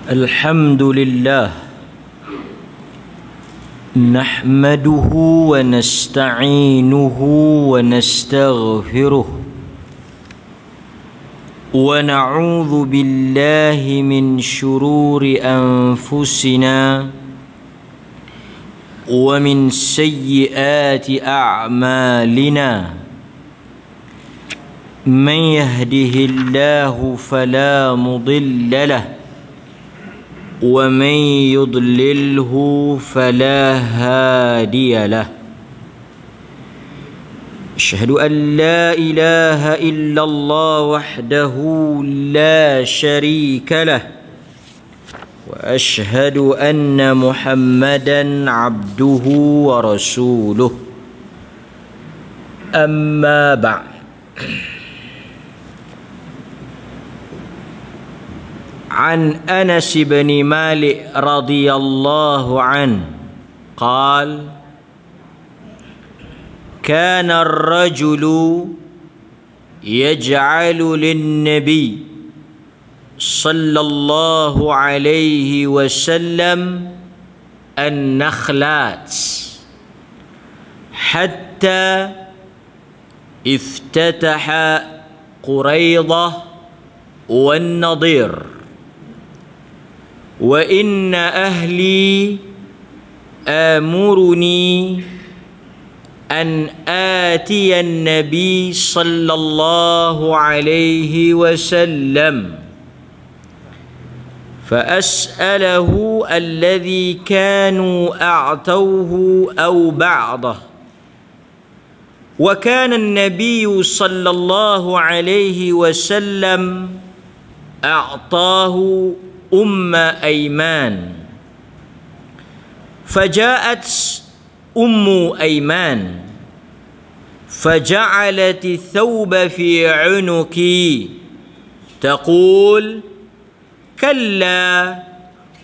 الحمد لله نحمده ونستعينه ونستغفره ونعوذ بالله من شرور أنفسنا ومن سيئات أعمالنا من يهده الله فلا مضل له ومن يضلله فلا هادي له أشهد أن لا إله إلا الله وحده لا شريك له وأشهد أن محمدا عبده ورسوله أما بعد عن أنس بن مالك رضي الله عنه قال كان الرجل يجعل للنبي صلى الله عليه وسلم النخلات حتى افتتح قريضة والنضير وإن أهلي آمرني أن آتي النبي صلى الله عليه وسلم فأسأله الذي كانوا أعطوه أو بعضه وكان النبي صلى الله عليه وسلم أعطاه أم أيمان فجاءت أم أيمان فجعلت الثوب في عنقي تقول كلا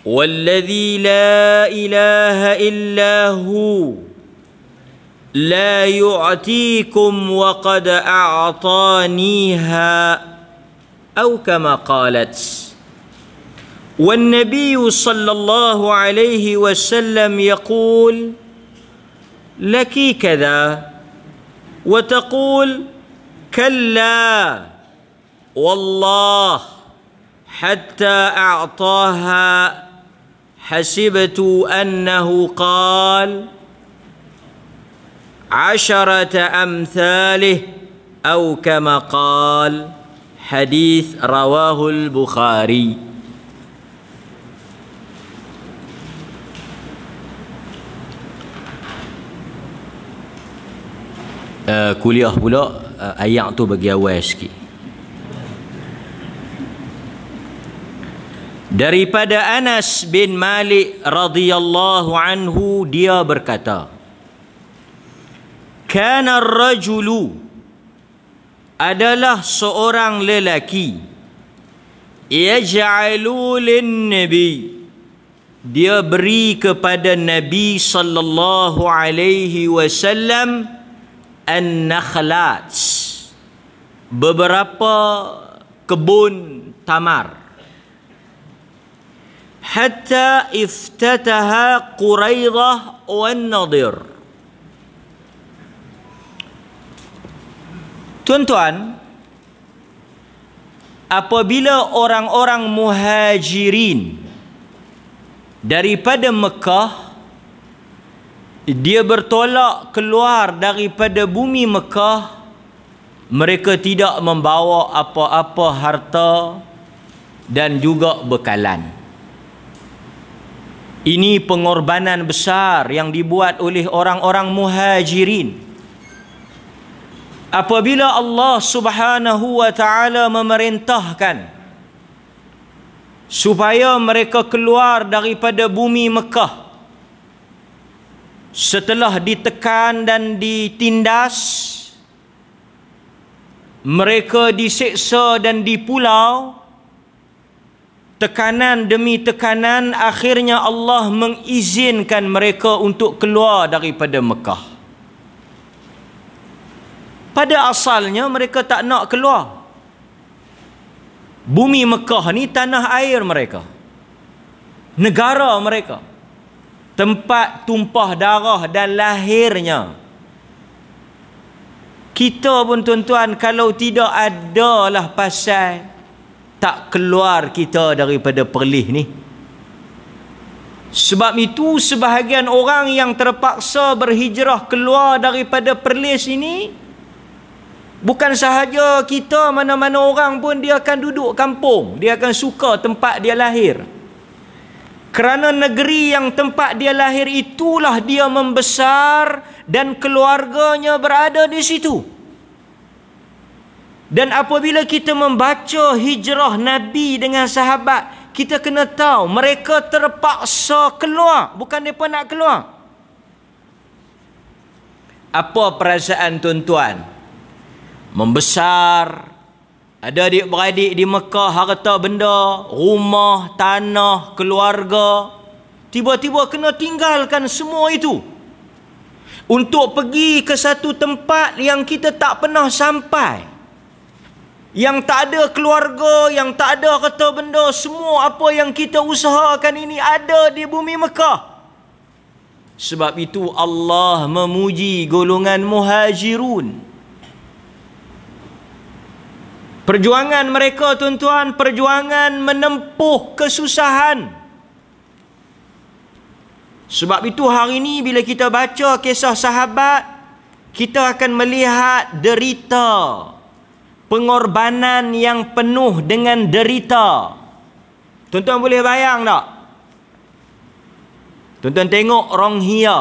والذي لا إله إلا هو لا يعطيكم وقد أعطانيها أو كما قالت والنبي صلى الله عليه وسلم يقول لك كذا وتقول كلا والله حتى أعطاها حسبت أنه قال 10 أمثاله أو كما قال حديث رواه البخاري. Kuliah pula ayat tu bagi awal sikit. Daripada Anas bin Malik radhiyallahu anhu, dia berkata, kana ar-rajulu, adalah seorang lelaki, yaj'alu lin-nabi, dia beri kepada Nabi sallallahu alaihi wasallam an-nakhlat, beberapa kebun tamar, hatta iftataha Quraidah wan Nadir. Tuan-tuan, apabila orang-orang muhajirin daripada Mekah dia bertolak keluar daripada bumi Mekah, mereka tidak membawa apa-apa harta dan juga bekalan. Ini pengorbanan besar yang dibuat oleh orang-orang muhajirin. Apabila Allah Subhanahu wa taala memerintahkan supaya mereka keluar daripada bumi Mekah setelah ditekan dan ditindas, mereka diseksa dan dipulau, tekanan demi tekanan, akhirnya Allah mengizinkan mereka untuk keluar daripada Mekah. Pada asalnya mereka tak nak keluar. Bumi Mekah ni tanah air mereka. negara mereka, tempat tumpah darah dan lahirnya. Kita pun tuan-tuan, kalau tidak adalah pasal, tak keluar kita daripada Perlis ni. Sebab itu sebahagian orang yang terpaksa berhijrah keluar daripada Perlis ini, bukan sahaja kita, mana-mana orang pun dia akan duduk kampung, dia akan suka tempat dia lahir. Kerana negeri yang tempat dia lahir itulah dia membesar dan keluarganya berada di situ. Dan apabila kita membaca hijrah Nabi dengan sahabat, kita kena tahu mereka terpaksa keluar, bukan mereka nak keluar. Apa perasaan tuan-tuan? Membesar, ada adik-beradik di Mekah, harta benda, rumah, tanah, keluarga, tiba-tiba kena tinggalkan semua itu untuk pergi ke satu tempat yang kita tak pernah sampai, yang tak ada keluarga, yang tak ada harta benda. Semua apa yang kita usahakan ini ada di bumi Mekah. Sebab itu Allah memuji golongan muhajirun. Perjuangan mereka tuan-tuan, perjuangan menempuh kesusahan. Sebab itu hari ini bila kita baca kisah sahabat, kita akan melihat derita, pengorbanan yang penuh dengan derita. Tuan-tuan boleh bayang tak? Tuan-tuan tengok Rohingya.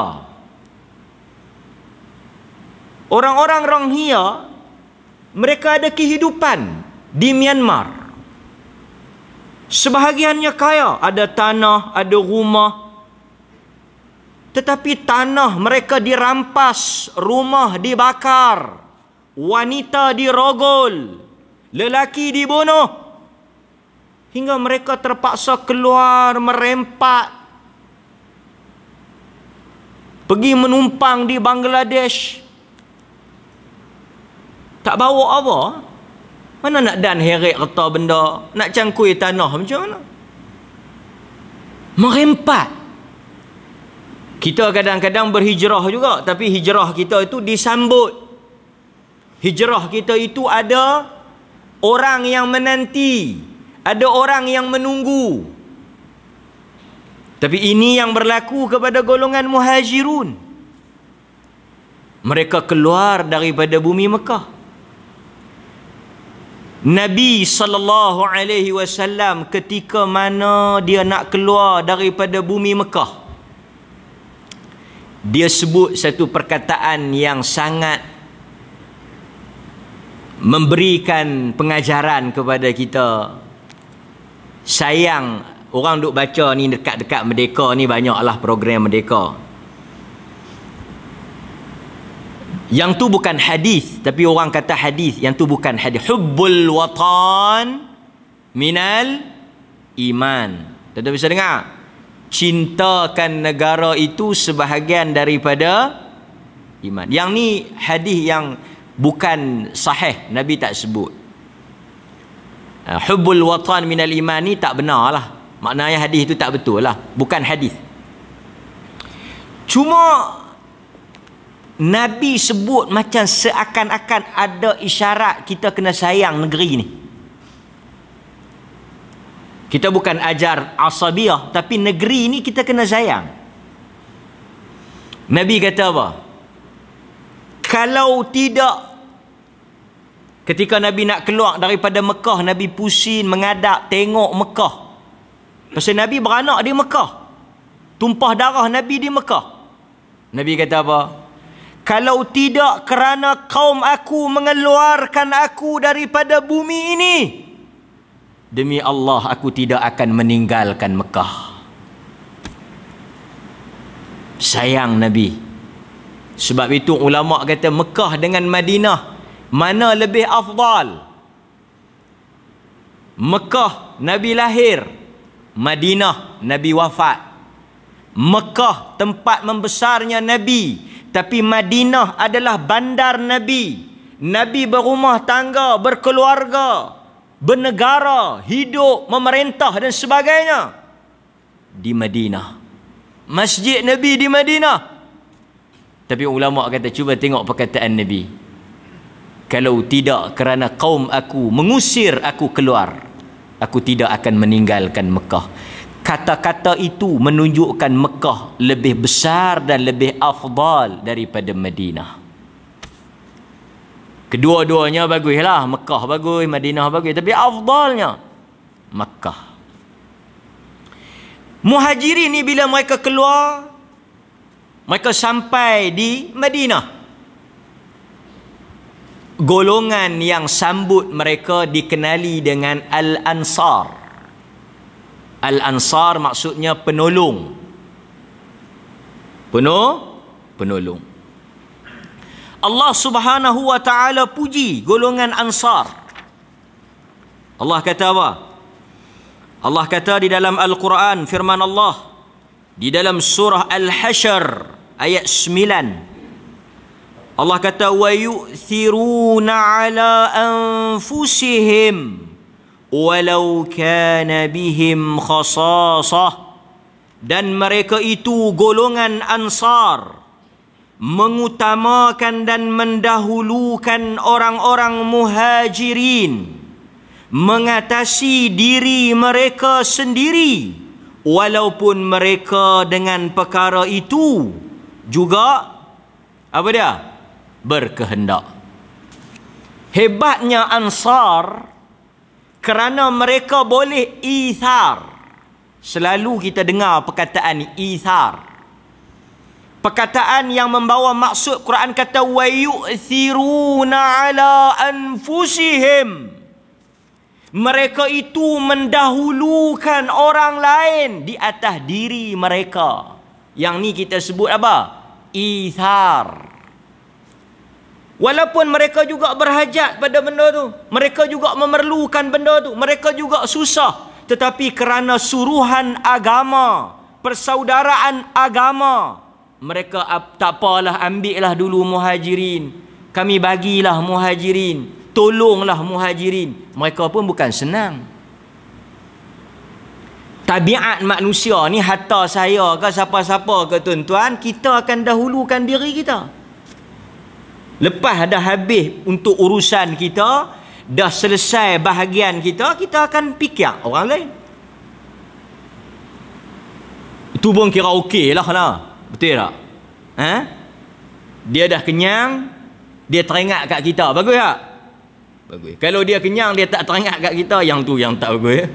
Orang-orang Rohingya, mereka ada kehidupan di Myanmar. Sebahagiannya kaya, ada tanah, ada rumah. Tetapi tanah mereka dirampas, rumah dibakar, wanita dirogol, lelaki dibunuh, hingga mereka terpaksa keluar merempat, pergi menumpang di Bangladesh. Tak bawa apa, mana nak dan heret harta benda, nak cangkui tanah macam mana? Merempat. Kita kadang-kadang berhijrah juga, tapi hijrah kita itu disambut. Hijrah kita itu ada orang yang menanti, ada orang yang menunggu. Tapi ini yang berlaku kepada golongan muhajirun. Mereka keluar daripada bumi Mekah. Nabi SAW ketika mana dia nak keluar daripada bumi Mekah, dia sebut satu perkataan yang sangat memberikan pengajaran kepada kita. Sayang orang duk baca ni dekat-dekat Merdeka ni, banyaklah program Merdeka. Yang tu bukan hadis, tapi orang kata hadis. Yang tu bukan hadis. Hubbul watan minal iman. Tuan-tuan bisa dengar? Cintakan negara itu sebahagian daripada iman. Yang ni hadis yang bukan sahih, Nabi tak sebut. Hubbul watan minal iman ni tak benar lah. Maknanya hadis itu tak betul lah, bukan hadis. Cuma Nabi sebut macam seakan-akan ada isyarat kita kena sayang negeri ni. Kita bukan ajar asabiyah, tapi negeri ni kita kena sayang. Nabi kata apa? Kalau tidak, ketika Nabi nak keluar daripada Mekah, Nabi pusing menghadap tengok Mekah. Pasal Nabi beranak di Mekah, tumpah darah Nabi di Mekah. Nabi kata apa? Kalau tidak kerana kaum aku mengeluarkan aku daripada bumi ini, demi Allah aku tidak akan meninggalkan Mekah. Sayang Nabi. Sebab itu ulama kata Mekah dengan Madinah, mana lebih afdal? Mekah Nabi lahir, Madinah Nabi wafat. Mekah tempat membesarnya Nabi, tapi Madinah adalah bandar Nabi. Nabi berumah tangga, berkeluarga, bernegara, hidup, memerintah dan sebagainya. di Madinah. Masjid Nabi di Madinah. Tapi ulama kata, cuba tengok perkataan Nabi. Kalau tidak kerana kaum aku mengusir aku keluar, aku tidak akan meninggalkan Mekah. Kata-kata itu menunjukkan Mekah lebih besar dan lebih afdal daripada Madinah. Kedua-duanya baguslah. Mekah bagus, Madinah bagus. Tapi afdalnya Mekah. Muhajirin ni bila mereka keluar, mereka sampai di Madinah. Golongan yang sambut mereka dikenali dengan Al-Ansar. Al-Ansar maksudnya penolong. Penolong. Allah Subhanahu wa ta'ala puji golongan Ansar. Allah kata apa? Allah kata di dalam Al-Quran, firman Allah di dalam surah Al-Hasyr ayat 9. Allah kata, wa yu'thiruna ala anfusihim walau kana bihim khasasah. Dan mereka itu golongan Ansar mengutamakan dan mendahulukan orang-orang Muhajirin mengatasi diri mereka sendiri, walaupun mereka dengan perkara itu juga apa dia? Berkehendak. Hebatnya Ansar kerana mereka boleh ithar. Selalu kita dengar perkataan ithar. Perkataan yang membawa maksud, Quran kata wa yu'thiruna ala anfusihim. Mereka itu mendahulukan orang lain di atas diri mereka. Yang ni kita sebut apa? Ithar. Walaupun mereka juga berhajat pada benda tu, mereka juga memerlukan benda tu, mereka juga susah, tetapi kerana suruhan agama, persaudaraan agama, mereka tak apalah, ambillah dulu Muhajirin, kami bagilah Muhajirin, tolonglah Muhajirin. Mereka pun bukan senang. Tabiat manusia ni, hatta saya ke siapa-siapa ke tuan-tuan, kita akan dahulukan diri kita. Lepas dah habis untuk urusan kita, dah selesai bahagian kita, kita akan fikir orang lain. Itu pun kira okey lah. Betul tak? Dia dah kenyang, dia teringat kat kita. Bagus tak? Bagus. Kalau dia kenyang, dia tak teringat kat kita, yang tu yang tak bagus.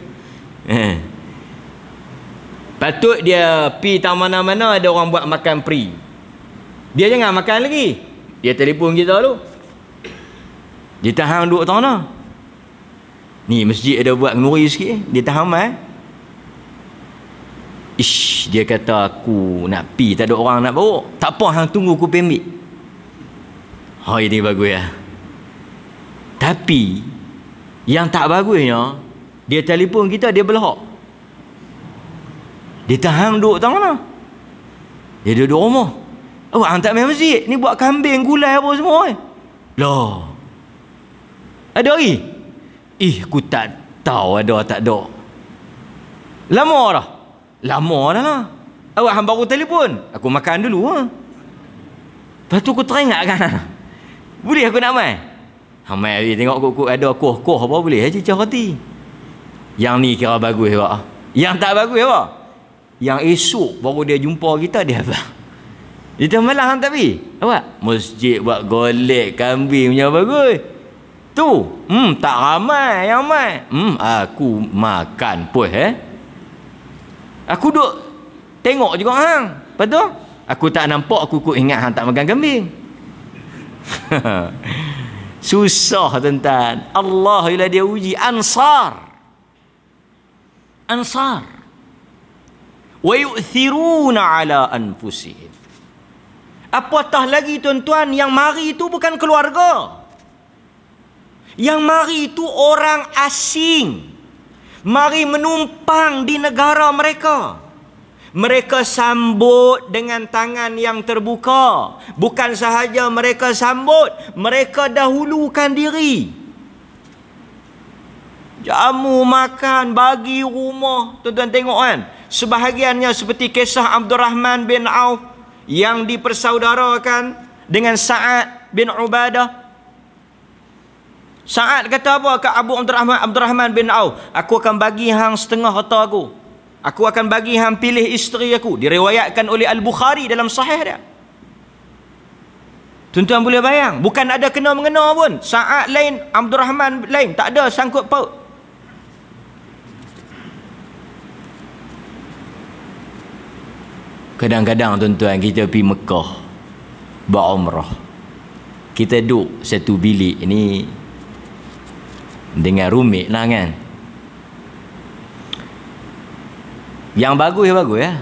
Patut dia pi tak mana-mana ada orang buat makan free. Dia jangan makan lagi. Dia telefon kita tu. Dia tahan duduk tahun dah. Ni masjid ada buat nuri sikit. Dia tahan Ish, dia kata aku nak pi, tak ada orang nak bawa. Tak apa, hang tunggu aku pergi ambil. Ini bagus ya. Tapi yang tak bagusnya, dia telefon kita, dia belahak. Dia tahan duduk tahun dah. Dia duduk rumah. Awak hang tak main masjid, ni buat kambing, gulai apa semua. Loh. Ada lagi? Aku tak tahu ada tak ada. Lama dah. Lama dah lah. Awak hang baru telefon. Aku makan dulu. Lepas tu aku teringat kan. Boleh aku nak main? Hang main hari tengok kok ada koh-koh apa boleh. Cicah hati. Yang ni kira bagus awak. Yang tak bagus awak. Yang esok baru dia jumpa kita, dia apa? Dia malah hang tak pergi. Awak masjid buat golek kambing punya bagus. Tu, tak ramai yang main. Aku makan pun aku duk tengok juga hang. Lepas tu aku tak nampak, aku ingat hang tak makan kambing. Susah tuan-tuan. Allah bila dia uji Ansar. Wa yu'thiruna ala anfusihim. Apatah lagi tuan-tuan, yang mari itu bukan keluarga. Yang mari itu orang asing. Mari menumpang di negara mereka. Mereka sambut dengan tangan yang terbuka. Bukan sahaja mereka sambut, mereka dahulukan diri. Jamu makan, bagi rumah. Tuan-tuan tengok kan, Sebahagiannya seperti kisah Abdul Rahman bin Auf yang dipersaudarakan dengan Sa'ad bin Ubadah. Sa'ad kata apa ke Abu Abdurrahman bin Auf? Aku akan bagi hang setengah harta aku. Aku akan bagi hang pilih isteri aku. Diriwayatkan oleh Al-Bukhari dalam sahih dia. Tuan-tuan boleh bayang, bukan ada kena-mengena pun. Sa'ad lain, Abdurrahman lain, tak ada sangkut paut. Kadang-kadang tuan-tuan kita pergi Mekah buat umrah. Kita duduk satu bilik ni dengan rumit lah kan. Yang bagus ya.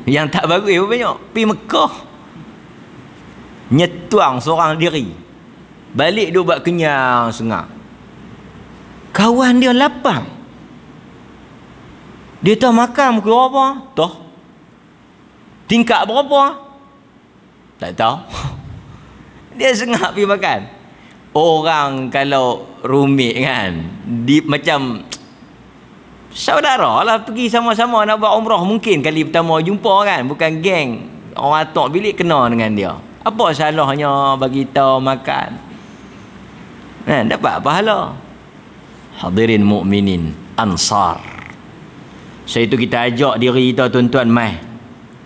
Yang tak bagus banyak. Pergi Mekah nyetuang seorang diri, balik dia buat kenyang sengak. Kawan dia lapang, dia tahu makan muka apa toh, tingkat berapa tak tahu. Dia sengak pergi makan. Orang kalau rumit kan, macam saudara lah, pergi sama-sama nak buat umrah. Mungkin kali pertama jumpa kan, bukan geng orang atok bilik kena dengan dia. Apa salahnya bagi tahu makan? Dapat pahala. Hadirin mukminin ansar. Sebab itu kita ajak diri kita tuan-tuan mai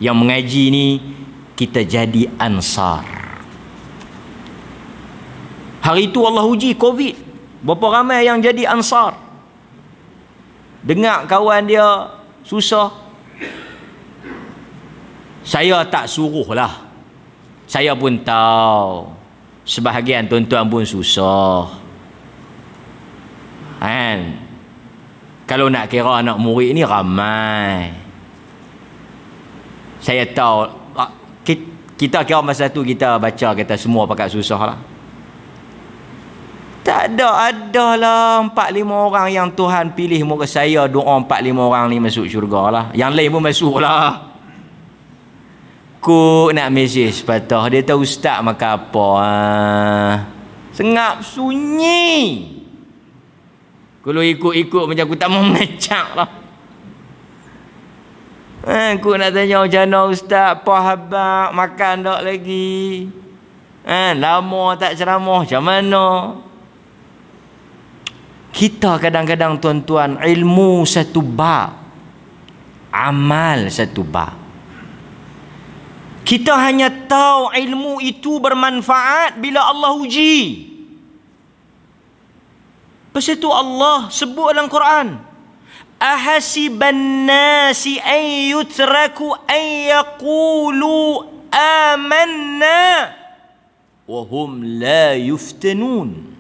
yang mengaji ni, kita jadi ansar. Hari itu Allah uji Covid. Berapa ramai yang jadi ansar? Dengar kawan dia susah. Saya tak suruh lah. Saya pun tahu sebahagian tuan-tuan pun susah. Kan? Kalau nak kira anak murid ni ramai. Saya tahu, kita kira masa tu kita baca kata semua pakat susah lah. Tak ada lah 4-5 orang yang Tuhan pilih muka saya doa 4-5 orang ni masuk syurga lah. Yang lain pun masuk lah. Ku nak mesej patah, dia tahu ustaz makan apa. Sengap sunyi. Kalau ikut-ikut macam aku tak mau mengacak lah. Aku nak tanya macam mana ustaz, apa habak, makan tak lagi. Lama tak ceramah, macam mana? Kita kadang-kadang tuan-tuan, ilmu satu bab, amal satu bab. Kita hanya tahu ilmu itu bermanfaat bila Allah uji. Lepas itu Allah sebut dalam Quran, ahasiban nasi an yutraku an yaqulu amanna wa hum la yuftanun.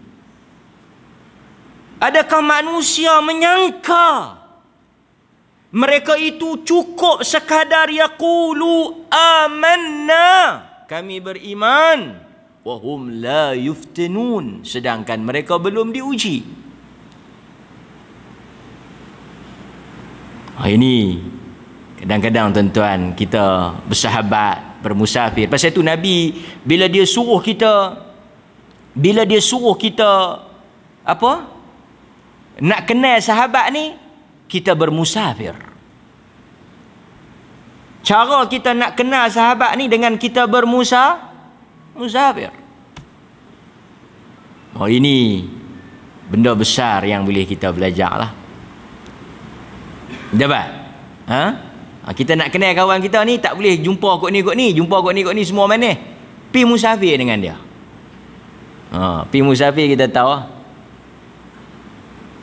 Adakah manusia menyangka mereka itu cukup sekadar yaqulu amanna, kami beriman, wa hum la yuftanun, sedangkan mereka belum diuji. Ini kadang-kadang tuan-tuan kita bersahabat, bermusafir. Pasal itu Nabi bila dia suruh kita apa? Nak kenal sahabat ni, kita bermusafir. Cara kita nak kenal sahabat ni dengan kita musafir. Ini benda besar yang boleh kita belajar lah. Dapat? Kita nak kenal kawan kita ni, tak boleh jumpa kot ni, semua mana. Pi musafir dengan dia. Pi musafir kita tahu lah.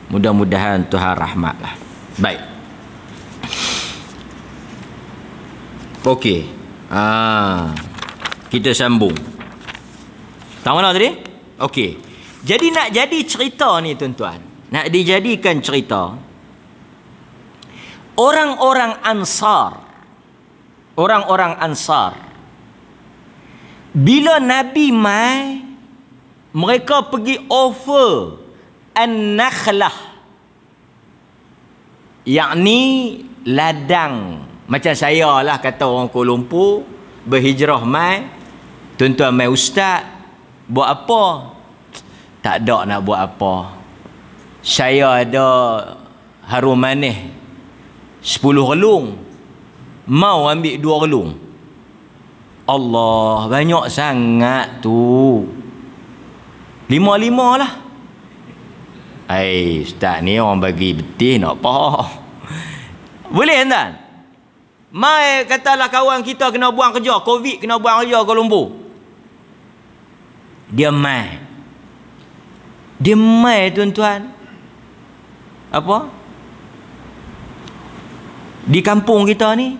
Mudah-mudahan Tuhan rahmat lah. Baik. Okey. Kita sambung. Tahu mana tadi? Okey. Jadi nak jadi cerita ni tuan-tuan, nak dijadikan cerita, orang-orang Ansar bila Nabi mai, mereka pergi offer an-nakhlah, yakni ladang. Macam saya lah, kata orang Kuala Lumpur berhijrah mai, tuan-tuan mai, ustaz buat apa? Tak ada nak buat apa. Saya ada harum manis 10 relung. Mau ambil 2 relung. Allah, banyak sangat tu. 5 lah. Ustaz ni orang bagi betis nak apa? Boleh tuan? Mai katalah kawan kita kena buang kerja, Covid kena buang kerja Kuala Lumpur. Dia mai. Dia mai tuan-tuan. Apa? Di kampung kita ni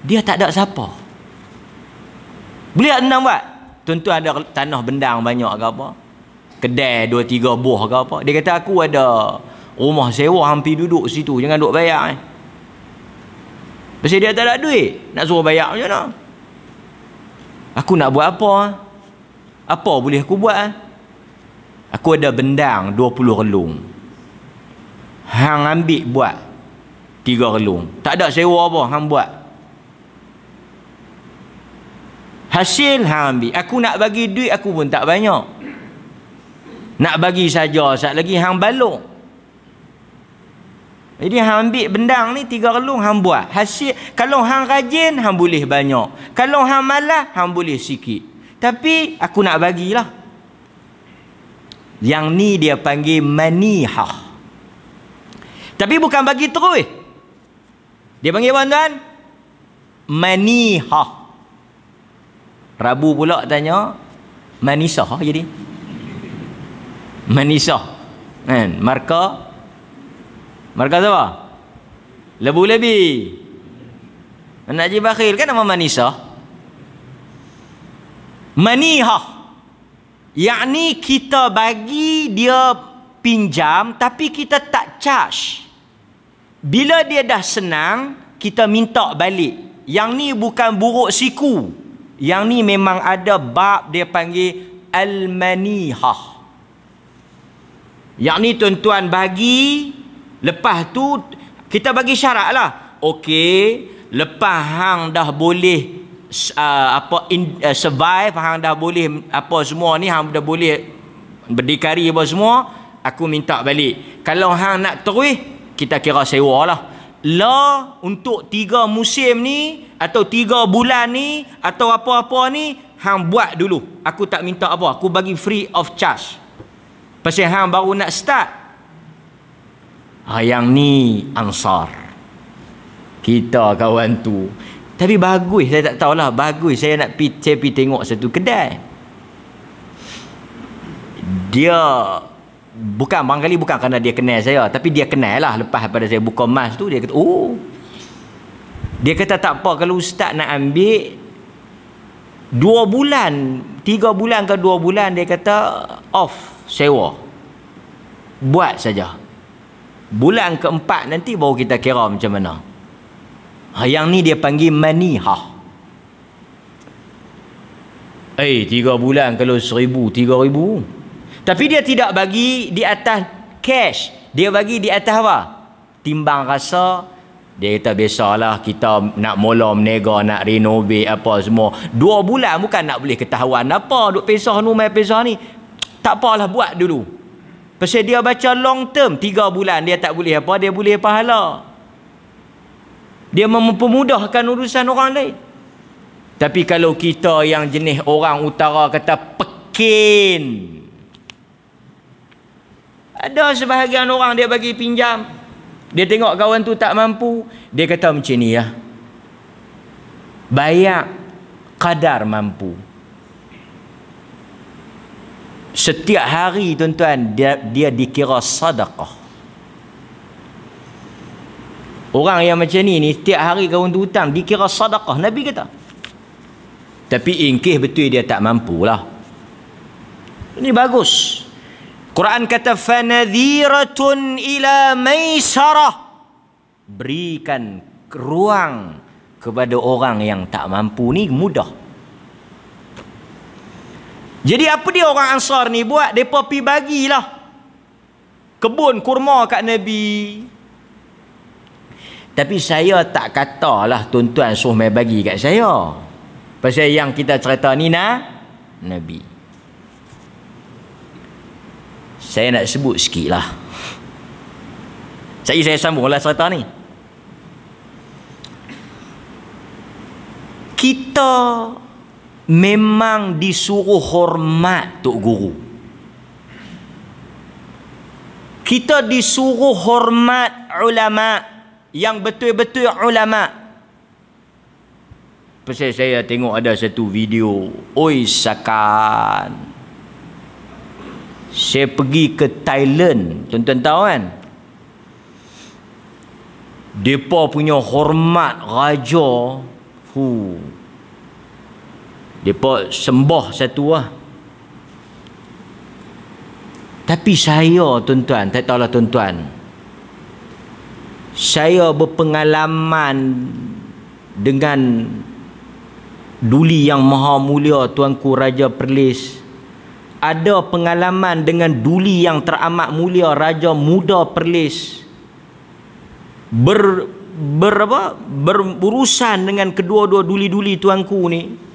dia tak ada siapa. Boleh tak tenang buat? Tuan-tuan ada tanah bendang banyak ke apa? Kedai 2-3 buah ke apa? Dia kata aku ada rumah sewa hampir duduk situ, jangan duk bayar Pasal dia tak ada duit, nak suruh bayar macam mana? Aku nak buat apa? Apa boleh aku buat? Aku ada bendang 20 relung. Hang ambil buat 3 relung. Tak ada sewa apa, hang buat. Hasil hang ambil. Aku nak bagi duit aku pun tak banyak. Nak bagi saja, sat lagi hang balok. Jadi hang ambil bendang ni 3 relung hang buat. Hasil kalau hang rajin hang boleh banyak. Kalau hang malas hang boleh sikit. Tapi aku nak bagilah. Yang ni dia panggil manihah. Tapi bukan bagi terus. Dia panggil apa tuan? Manihah. Rabu pula tanya manisah jadi. Manisah. Kan? Marka siapa? Lebu-lebi. Nak Haji Bakhil kan nama manisah. Manihah. Yakni kita bagi dia pinjam tapi kita tak charge. Bila dia dah senang, kita minta balik. Yang ni bukan buruk siku. Yang ni memang ada bab dia panggil al-manihah. Yang ni tuan-tuan bagi, lepas tu kita bagi syarat lah. Okey, lepas hang dah boleh survive, hang dah boleh apa semua ni, hang dah boleh berdikari apa semua, aku minta balik. Kalau hang nak terus, kita kira sewa lah. Untuk 3 musim ni atau 3 bulan ni atau apa-apa ni hang buat dulu. Aku tak minta apa, aku bagi free of charge. Pasal hang baru nak start. Yang ni Ansar. Kita kawan tu. Tapi bagus, saya tak tahulah, bagus saya pergi tengok satu kedai. Dia bukan, barangkali bukan kerana dia kenal saya, tapi dia kenal lah lepas pada saya buka mas tu. Dia kata, dia kata tak apa kalau ustaz nak ambil 2 bulan 3 bulan ke 2 bulan, dia kata off sewa, buat saja. Bulan keempat nanti baru kita kira macam mana. Yang ni dia panggil manihah. 3 bulan kalau 1,000 3,000. Tapi dia tidak bagi di atas cash. Dia bagi di atas apa? Timbang rasa. Dia kata biasalah kita nak mula menega, nak renovate apa semua. 2 bulan bukan nak boleh ketahuan apa. Duk pesah ni, main pesah ni. Tak apalah, buat dulu. Pasal dia baca long term. 3 bulan dia tak boleh apa. Dia boleh pahala. Dia mempermudahkan urusan orang lain. Tapi kalau kita yang jenis orang utara kata pekin. Ada sebahagian orang dia bagi pinjam. Dia tengok kawan tu tak mampu. Dia kata macam ni ya. Bayar kadar mampu. Setiap hari tuan-tuan dia dikira sedekah. Orang yang macam ni setiap hari kawan tu hutang dikira sedekah, Nabi kata. Tapi ingkih betul dia tak mampulah. Ini bagus. Quran kata fanadhiratun ila maisarah. Berikan ruang kepada orang yang tak mampu ni mudah. Jadi apa dia orang Ansar ni buat? Depa pi bagilah kebun kurma kat Nabi. Tapi saya tak katalah tuan-tuan suruh mai bagi kat saya. Pasal yang kita cerita ni Nabi. Saya nak sebut sikit lah. Saya sambunglah cerita ni. Kita memang disuruh hormat tok guru. Kita disuruh hormat ulama yang betul-betul ulama. Pasal saya tengok ada satu video, oi sakan. Saya pergi ke Thailand, tuan-tuan tahu kan? Depa punya hormat raja. Depa sembah satu lah. Tapi saya, tuan-tuan, tak tahulah tuan-tuan, saya berpengalaman dengan Duli Yang Maha Mulia Tuanku Raja Perlis. Ada pengalaman dengan Duli Yang Teramat Mulia Raja Muda Perlis. Berurusan dengan kedua-dua duli-duli tuanku ni.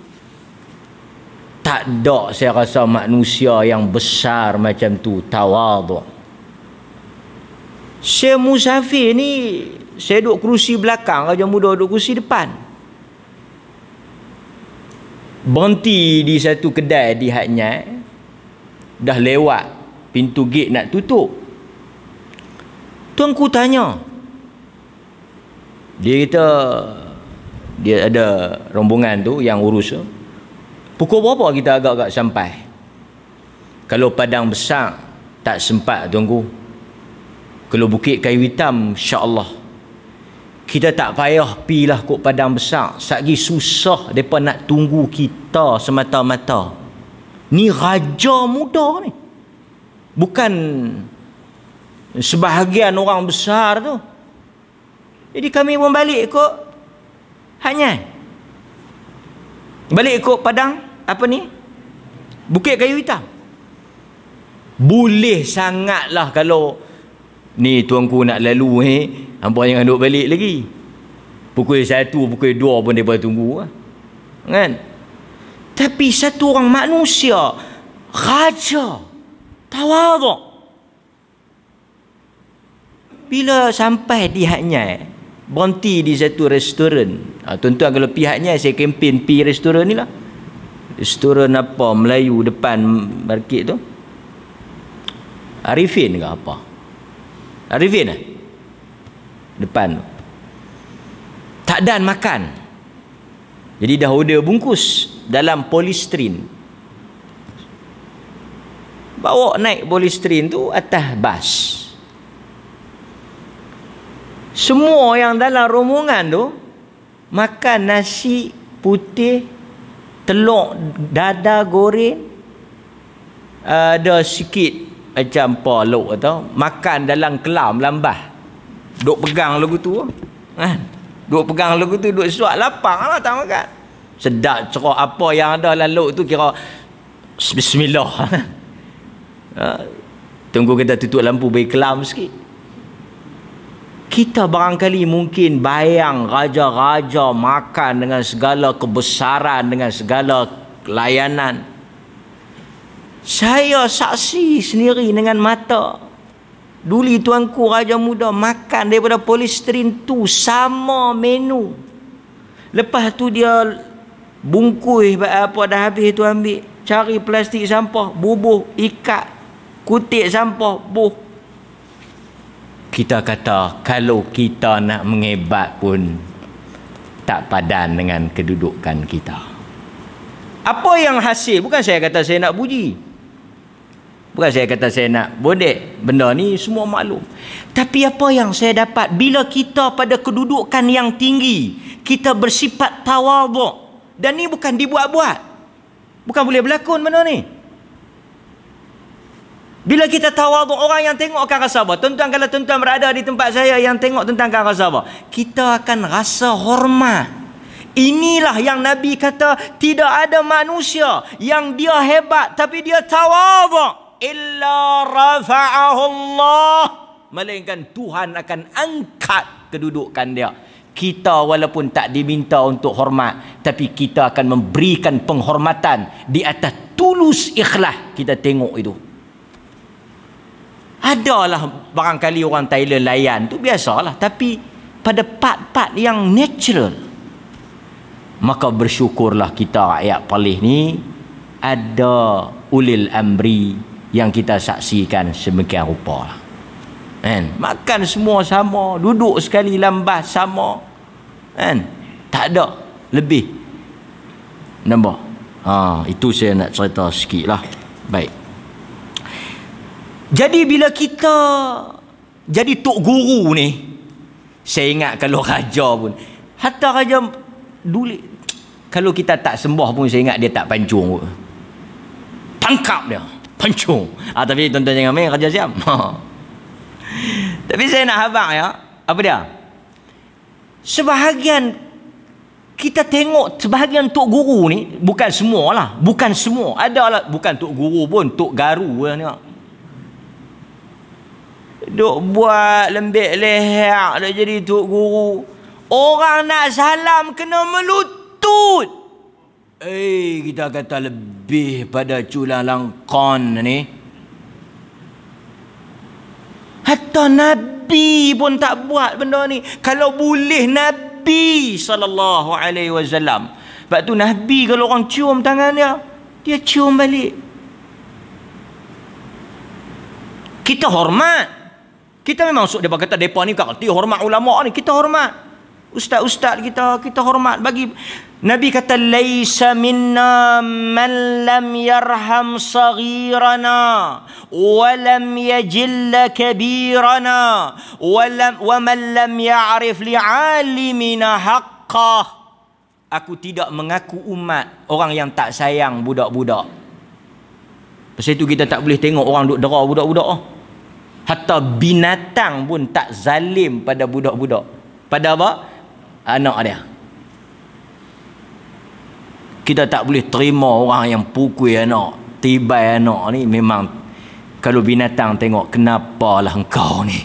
Tak ada saya rasa manusia yang besar macam tu, tawaduk. Saya musafir ni, saya duduk kerusi belakang, Raja Muda duduk kerusi depan. Berhenti di satu kedai di Hatnyai. Dah lewat pintu gate nak tutup. Tuanku tanya. Dia kata, dia ada rombongan tu yang urus. Pukul berapa kita agak-agak sampai? Kalau Padang Besar tak sempat tuanku. Kalau Bukit Kayu Hitam, insya-Allah kita tak payah pilah kok Padang Besar. Satgi susah depa nak tunggu kita semata-mata. Ni raja muda ni. Bukan sebahagian orang besar tu. Jadi kami pun balik ikut Hatnyai. Balik ikut Padang apa ni? Bukit Kayu Hitam. Boleh sangatlah kalau ni tuanku nak lalu hampa jangan duduk balik lagi. Pukul 1, pukul 2 pun dia boleh tunggu kan? Tapi satu orang manusia, raja, tawaduk. Bila sampai di Hatnyai, berhenti di satu restoran. Tuan-tuan kalau pergi Hatnyai, saya kempen pergi restoran ni lah. Restoran apa Melayu depan market tu? Arifin ke apa? Arifin lah depan tu. Tak dan makan. Jadi dah order bungkus dalam polistrin. Bawa naik polistrin tu atas bas. Semua yang dalam rombongan tu makan nasi putih, telur dada goreng, ada sikit macam polok atau makan dalam kelam lambah. Duk pegang lagu tu kan? Duk pegang lagu tu, duk suat lapang lah tak makan. Sedap cerah apa yang ada lalu tu kira bismillah. Tunggu kita tutup lampu bagi kelam sikit. Kita barangkali mungkin bayang raja-raja makan dengan segala kebesaran, dengan segala layanan. Saya saksi sendiri dengan mata. Duli tuanku Raja Muda makan daripada polistrin tu sama menu. Lepas tu dia bungkus apa dah habis tu ambil, cari plastik sampah, bubuh, ikat, kutip sampah, buh. Kita kata kalau kita nak mengebat pun tak padan dengan kedudukan kita. Apa yang hasil? Bukan saya kata saya nak puji. Bukan saya kata saya nak bodek. Benda ni semua maklum. Tapi apa yang saya dapat bila kita pada kedudukan yang tinggi, kita bersifat tawaduk. Dan ni bukan dibuat-buat. Bukan boleh berlakon benda ni. Bila kita tawaduk, orang yang tengok akan rasa apa? Tuan-tuan, kalau tuan-tuan berada di tempat saya yang tengok, tuan-tuan akan rasa apa? Kita akan rasa hormat. Inilah yang Nabi kata, tidak ada manusia yang dia hebat tapi dia tawaduk. Illa rafa'ahu Allah, melainkan Tuhan akan angkat kedudukan dia. Kita walaupun tak diminta untuk hormat, tapi kita akan memberikan penghormatan di atas tulus ikhlas. Kita tengok itu. Adalah barangkali orang Thailand layan tu biasalah, tapi pada part-part yang natural, Maka bersyukurlah kita rakyat Perlis ni ada ulil amri yang kita saksikan semikian rupa lah. Kan? Makan semua sama, duduk sekali lambas sama. Kan? Tak ada lebih. Nampak? Itu saya nak cerita sikit lah. Baik. Jadi bila kita jadi tok guru ni, saya ingat kalau raja pun, hatta raja dulu, kalau kita tak sembah pun saya ingat dia tak pancung pun. Tangkap dia, pancung. Tapi tuan-tuan jangan main Raja Siam. Tapi saya nak habaq ya, apa dia? Sebahagian kita tengok sebahagian tok guru ni, bukan semua lah, bukan semua. Ada lah, bukan tok guru pun, tok garu lah tengok. Duk buat lembik leher dah jadi tok guru. Orang nak salam kena melutut. Kita kata lebih pada culang langkon ni. Hatta Nabi pun tak buat benda ni. Kalau boleh Nabi SAW. Sebab tu Nabi kalau orang cium tangan dia cium balik. Kita hormat. Kita memang dia kata mereka ni kata hormat ulama ni, kita hormat. Ustaz-ustaz kita hormat. Bagi Nabi kata laisa minna man lam yarham saghirana wa lam yajilla kabirana wa man lam ya'rif li'alimina haqqah. Aku tidak mengaku umat orang yang tak sayang budak-budak. Pasal itu kita tak boleh tengok orang duk dera budak-budak. Hatta binatang pun tak zalim pada budak-budak. Pada apa? Anak dia. Kita tak boleh terima orang yang pukul anak, tibai anak ni. Memang kalau binatang tengok, kenapalah engkau ni.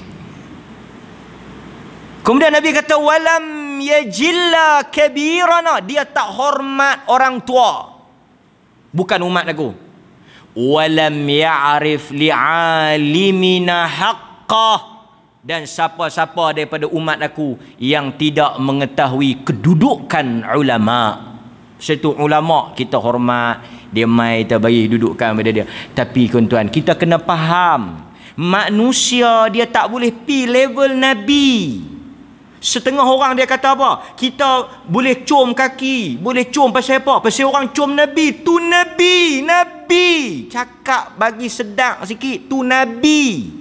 Kemudian Nabi kata walam yajilla kabirana, dia tak hormat orang tua. Bukan umat aku. Walam ya'rif li'alimina haqqah, dan siapa-siapa daripada umat aku yang tidak mengetahui kedudukan ulama. Satu ulama kita hormat, dia mai kita bagi dudukan pada dia. Tapi tuan-tuan, kita kena faham, manusia dia tak boleh pi level Nabi. Setengah orang dia kata apa? Kita boleh cium kaki, boleh cium pasal apa? Pasal orang cium Nabi, tu Nabi, Nabi. Cakap bagi sedap sikit, tu Nabi.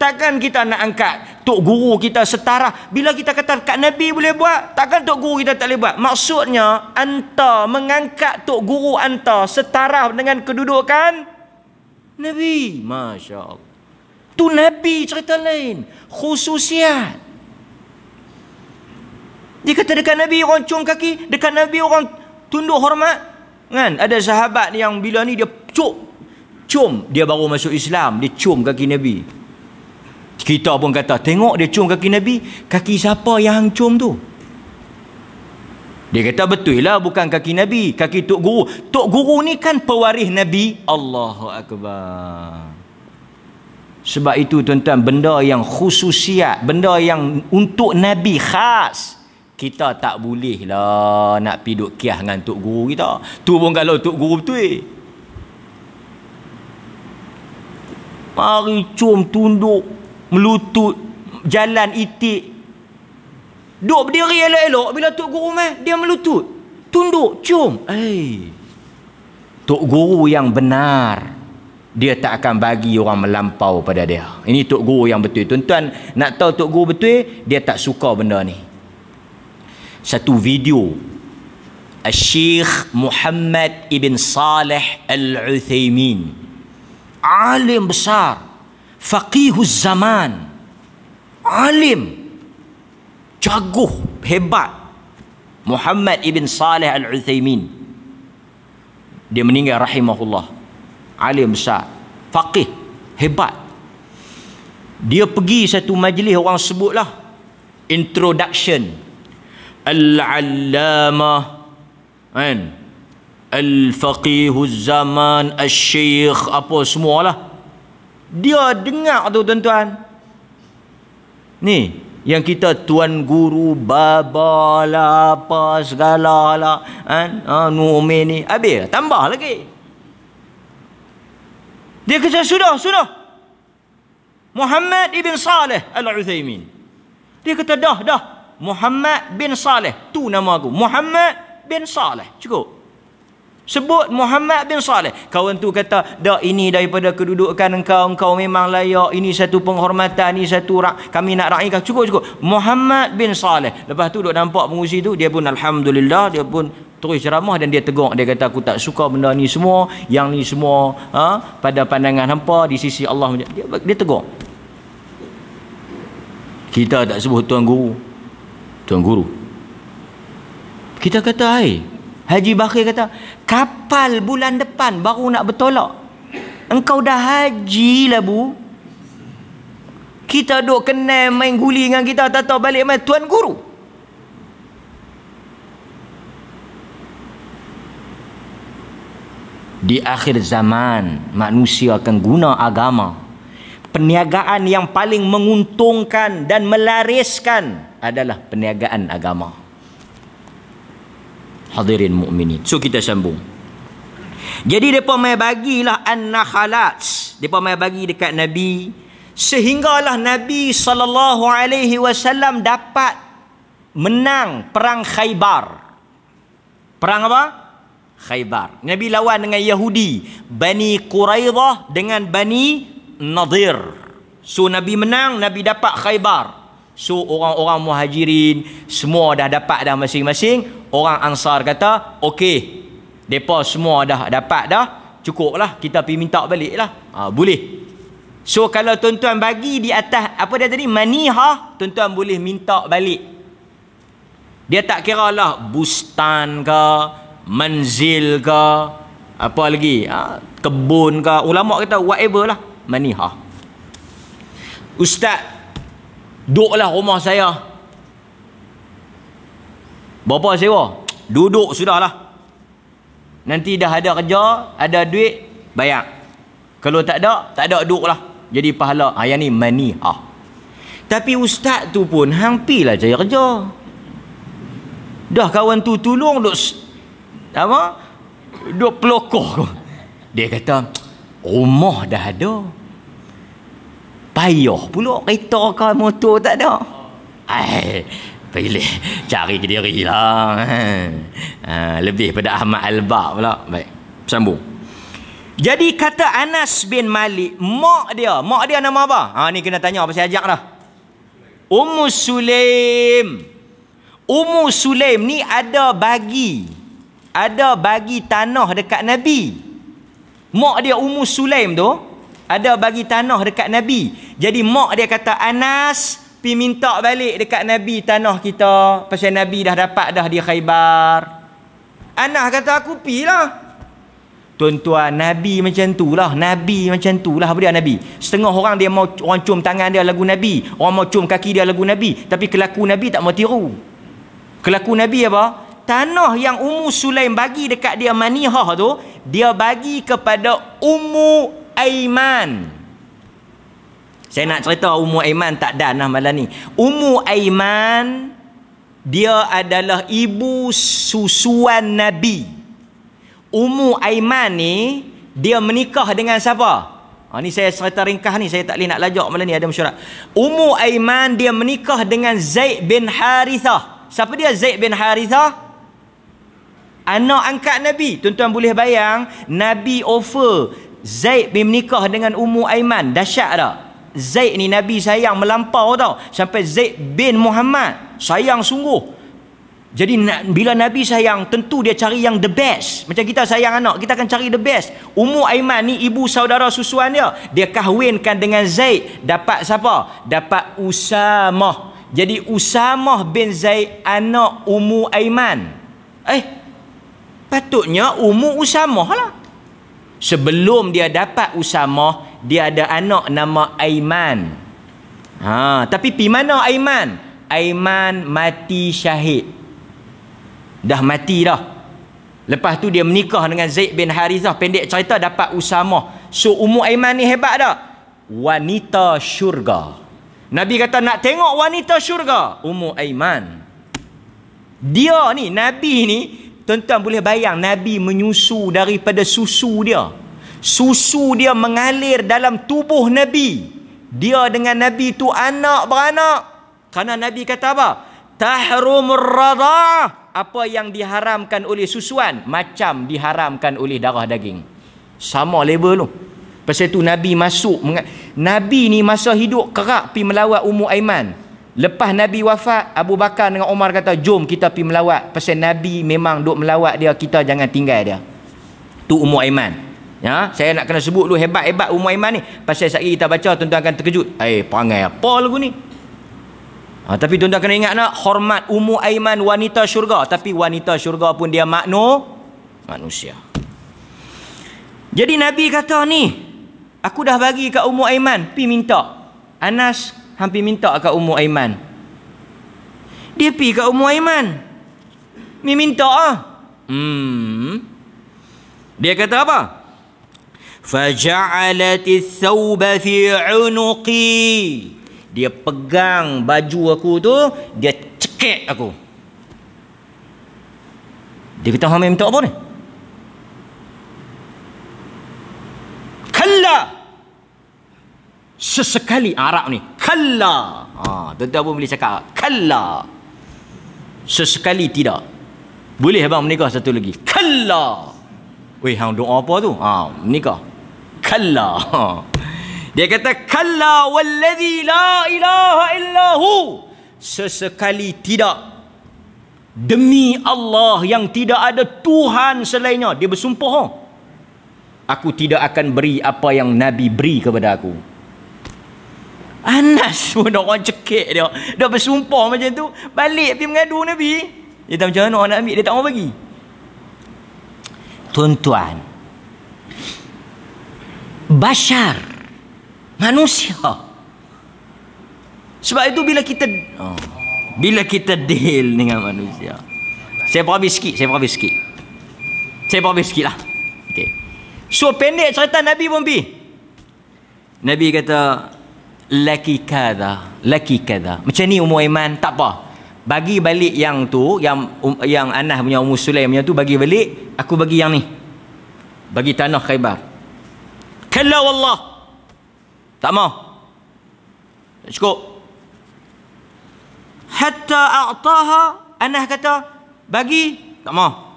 Takkan kita nak angkat tok guru kita setara. Bila kita kata kat Nabi boleh buat, takkan tok guru kita tak boleh buat. Maksudnya anta mengangkat tok guru anta setara dengan kedudukan Nabi. Masya Allah. Tu Nabi, cerita lain, khususiat. Dia kata dekat Nabi orang cium kaki, dekat Nabi orang tunduk hormat. Kan? Ada sahabat yang bila ni dia cium, dia baru masuk Islam, dia cium kaki Nabi. Kita pun kata, tengok dia cium kaki Nabi, kaki siapa yang cium tu? Dia kata betul lah, bukan kaki Nabi, kaki Tok Guru. Tok Guru ni kan pewaris Nabi. Allahu Akbar. Sebab itu tuan-tuan, benda yang khususiat, benda yang untuk Nabi khas, kita tak boleh lah nak pergi duk kiah dengan Tok Guru kita. Tu pun kalau Tok Guru betul. Mari cium, tunduk, melutut, jalan itik. Duk berdiri elok-elok, bila Tok Guru dia melutut, tunduk, cium. Tok Guru yang benar, dia tak akan bagi orang melampau pada dia. Ini Tok Guru yang betul. Tuan-tuan nak tahu Tok Guru betul, dia tak suka benda ni. Satu video Syekh Muhammad ibn Salih Al-Uthaymin, alim besar, faqihuz zaman, alim jaguh, hebat, Muhammad ibn Salih Al-Uthaymin. Dia meninggal rahimahullah. Alim besar, faqih, hebat. Dia pergi satu majlis, orang sebutlah introduction, Al-Allamah, kan, Al-Faqihuz Zaman, Al-Syekh, apa semualah. Dia dengar tu tuan-tuan. Ni Yang kita tuan guru, baba lah, apa segala lah, Nu'min ni. Habis, tambah lagi. Dia kata, sudah. Muhammad ibn Saleh Al-Uthaymin. Dia kata, dah. Muhammad bin Saleh. Tu nama aku. Muhammad bin Saleh. Cukup. Sebut Muhammad bin Saleh. Kawan tu kata, dah, ini daripada kedudukan engkau memang layak, ini satu penghormatan, ini satu kami nak raikan. Cukup. Muhammad bin Saleh. Lepas tu duk nampak pengurusi tu, dia pun alhamdulillah, dia pun terus ceramah dan dia tegur. Dia kata, aku tak suka benda ni semua, yang ni semua pada pandangan hampa di sisi Allah. Dia tegur. Kita tak sebut tuan guru. Kita kata, Haji Bakir kata, kapal bulan depan baru nak bertolak. Engkau dah haji lah, Bu. Kita duk kenal main guli dengan kita, tak tahu balik main tuan guru. Di akhir zaman, manusia akan guna agama. Perniagaan yang paling menguntungkan dan melariskan adalah perniagaan agama. Hadirin mukminin. So kita sambung. Jadi depa mai bagilah an-nakhalat. Depa mai bagi dekat Nabi sehinggalah Nabi SAW dapat menang perang Khaybar. Perang apa? Khaybar. Nabi lawan dengan Yahudi, Bani Quraidah dengan Bani Nadir. So Nabi menang, Nabi dapat Khaybar. So orang-orang muhajirin semua dah dapat dah masing-masing. Orang Ansar kata, okey, mereka semua dah dapat dah, cukup lah, kita pergi minta balik lah. Boleh. So kalau tuan-tuan bagi di atas apa dia tadi, maniha, tuan-tuan boleh minta balik. Dia tak kira lah bustan ke, manzil ke, apa lagi, kebun ke. Ulama kata whatever lah, maniha. Ustaz, duduklah rumah saya. Berapa sewa? Duduk sudahlah. Nanti dah ada kerja, ada duit, bayar. Kalau tak ada duduklah. Jadi pahala. Yang ni maniha. Tapi ustaz tu pun hampirlah cari kerja. Dah kawan tu tolong duk pelokoh. Dia kata, rumah dah ada. Payah pula kereta ke motor tak ada. Pilih cari ke diri lah. Lebih pada Ahmad Al-Ba pula. Baik, sambung. Jadi kata Anas bin Malik, mak dia nama apa? Ni kena tanya pasal ajak dah. Ummu Sulaim. Ummu Sulaim ni ada bagi tanah dekat Nabi. Mak dia Ummu Sulaim tu ada bagi tanah dekat Nabi. Jadi mak dia kata, Anas, pi minta balik dekat Nabi tanah kita, pasal Nabi dah dapat dah di Khaybar. Anas kata, aku pi lah. Tuan-tuan, Nabi macam tu lah. Apa dia Nabi? Setengah orang dia mau orang cium tangan dia lagu Nabi, orang mau cium kaki dia lagu Nabi, tapi kelaku Nabi tak mau tiru. Kelaku Nabi apa? Tanah yang Ummu Sulaim bagi dekat dia manihah tu, dia bagi kepada Ummu Aiman. Saya nak cerita Ummu Aiman tak dan lah malam ni. Ummu Aiman, dia adalah ibu susuan Nabi. Ummu Aiman ni, dia menikah dengan siapa? Ni saya cerita ringkas ni, saya tak boleh nak lajak malam ni, ada mesyuarat. Ummu Aiman, dia menikah dengan Zaid bin Harithah. Siapa dia Zaid bin Harithah? Anak angkat Nabi. Tuan-tuan boleh bayang, Nabi offer Zaid bin menikah dengan Ummu Aiman. Dahsyat tak? Zaid ni Nabi sayang melampau tau. Sampai Zaid bin Muhammad sayang sungguh. Jadi bila Nabi sayang, tentu dia cari yang the best. Macam kita sayang anak, kita akan cari the best. Ummu Aiman ni ibu saudara susuan dia. Dia kahwinkan dengan Zaid. Dapat siapa? Dapat Usamah. Jadi Usamah bin Zaid anak Ummu Aiman. Patutnya Ummu Usamah lah. Sebelum dia dapat Usamah, dia ada anak nama Aiman. Tapi pi mana Aiman? Aiman mati syahid. Dah mati dah. Lepas tu dia menikah dengan Zaid bin Harithah. Pendek cerita dapat Usamah. So Ummu Aiman ni hebat tak? Wanita syurga. Nabi kata nak tengok wanita syurga, Ummu Aiman. Dia ni, Nabi ni, tuan-tuan boleh bayang Nabi menyusu daripada susu dia. Susu dia mengalir dalam tubuh Nabi. Dia dengan Nabi tu anak beranak. Kerana Nabi kata apa? Tahrumur radha'ah. Apa yang diharamkan oleh susuan, macam diharamkan oleh darah daging. Sama level tu. Pasal tu Nabi masuk. Nabi ni masa hidup kerap pergi melawat Ummu Aiman. Lepas Nabi wafat, Abu Bakar dengan Umar kata, jom kita pergi melawat. Pasal Nabi memang duk melawat dia, kita jangan tinggal dia. Tu Ummu Aiman. Ya, saya nak kena sebut dulu hebat-hebat Ummu Aiman ni. Pasal sekali kita baca, tuan-tuan akan terkejut. Perangai apa lagu ni? Tapi tuan-tuan kena ingat nak, hormat Ummu Aiman wanita syurga. Tapi wanita syurga pun dia manusia. Jadi Nabi kata ni, aku dah bagi kat Ummu Aiman, pi minta. Anas hampir minta kat Ummu Aiman. Dia pi kat Ummu Aiman. Mi minta Dia kata apa? Faja'alati thawba fi 'unuqi. Dia pegang baju aku tu, dia cekik aku. Dia kata, hang minta apa ni? Kalla. Sesekali Arab ni, kalla. Tuan-tuan pun boleh cakap kalla. Sesekali tidak. Boleh abang menikah satu lagi. Kalla. Weh, hang doa apa tu? Menikah. Kalla. Dia kata kalla wallazi la ilaha illahu. Sesekali tidak. Demi Allah yang tidak ada Tuhan selainnya. Dia bersumpah. Aku tidak akan beri apa yang Nabi beri kepada aku. Anas pun orang cekik dia. Dah bersumpah macam tu, balik pergi mengadu Nabi. Dia tak macam mana orang nak ambil, dia tak mau bagi. Tuan-tuan, bashar, manusia. Sebab itu bila kita deal dengan manusia. Saya habis sikit lah. Okay. So pendek cerita Nabi pun pergi. Nabi kata, laki kada. Macam ni Ummu Aiman, tak apa. Bagi balik yang tu, yang Anas punya Ummu Sulaim punya tu, bagi balik. Aku bagi yang ni. Bagi tanah Khaybar. Kalla wallah. Tak mau. Tak cukup. Hatta a'taha. Anas kata, bagi. Tak mau.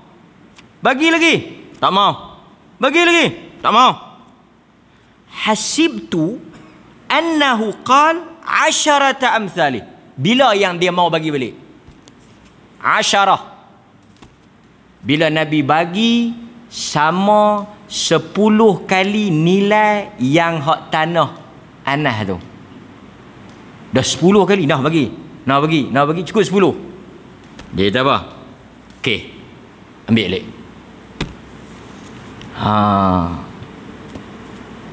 Bagi lagi. Tak mau. Bagi lagi. Tak mau. Hasibtu annahu qal 10 amthali. Bila yang dia mau bagi balik? 10. Bila Nabi bagi sama 10 kali nilai yang hak tanah Anas tu. Dah 10 kali dah bagi. Nak bagi cukup 10. Dia kata apa? Okey. Ambil balik.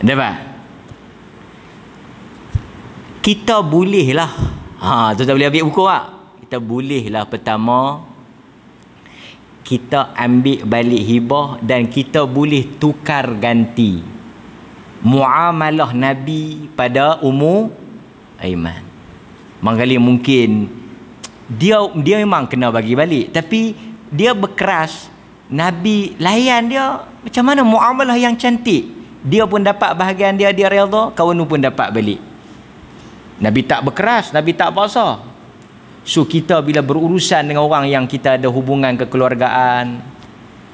Dapat? Kita bolehlah. Tuan-tuan boleh ambil buku tak? Kita bolehlah pertama kita ambil balik hibah dan kita boleh tukar ganti muamalah Nabi pada Ummu Aiman. Mangkali mungkin dia memang kena bagi balik, tapi dia berkeras. Nabi layan dia macam mana muamalah yang cantik. Dia pun dapat bahagian dia redha, kawan pun dapat balik. Nabi tak berkeras, Nabi tak paksa. So kita bila berurusan dengan orang yang kita ada hubungan kekeluargaan,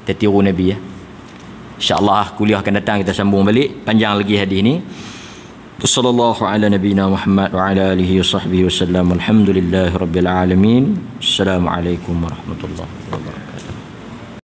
kita tiru Nabi ya. InsyaAllah kuliah akan datang kita sambung balik. Panjang lagi hadis ni. Sallallahu ala nabiyina Muhammad wa ala alihi wa sahbihi wa sallam. Alhamdulillahi rabbil alamin. Assalamualaikum warahmatullahi wabarakatuh.